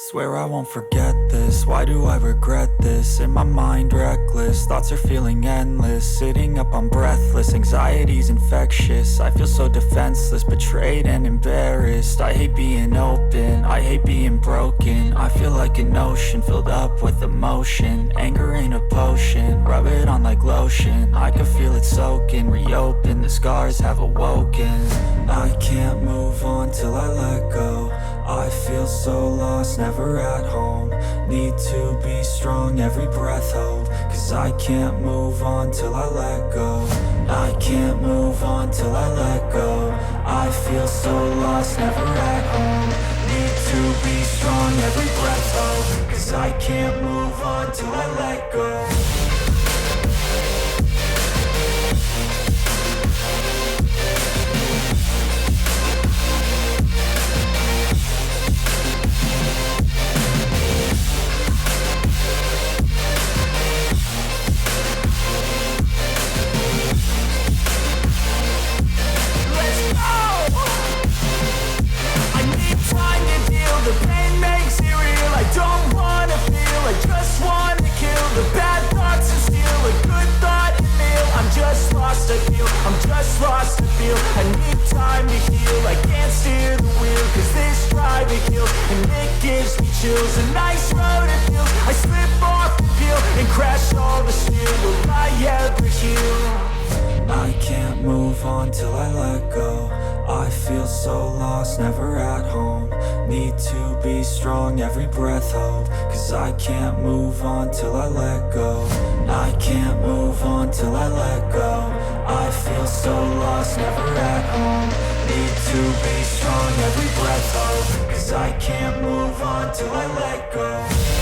Swear I won't forget this, why do I regret this? In my mind reckless, thoughts are feeling endless. Sitting up I'm breathless, anxiety's infectious. I feel so defenseless, betrayed and embarrassed. I hate being open, I hate being broken. I feel like an ocean filled up with emotion. Anger ain't a potion, rub it on like lotion. I can feel it soaking, reopen, the scars have awoken. I can't move on till I let go. I feel so lost, never at home. Need to be strong, every breath hold. Cause I can't move on till I let go. I can't move on till I let go. I feel so lost, never at home. Need to be strong, every breath hold. Cause I can't move on till I let go. I'm just lost to feel. I need time to heal. I can't steer the wheel, cause this driving kills, and it gives me chills. A nice road it feels. I slip off the peel and crash all the steel. Will I ever heal? I can't move on till I let go. I feel so lost, never at home. Need to be strong, every breath hold. Cause I can't move on till I let go. I can't move on till I let go. I feel so lost, never at home. Need to be strong, every breath hold. Cause I can't move on till I let go.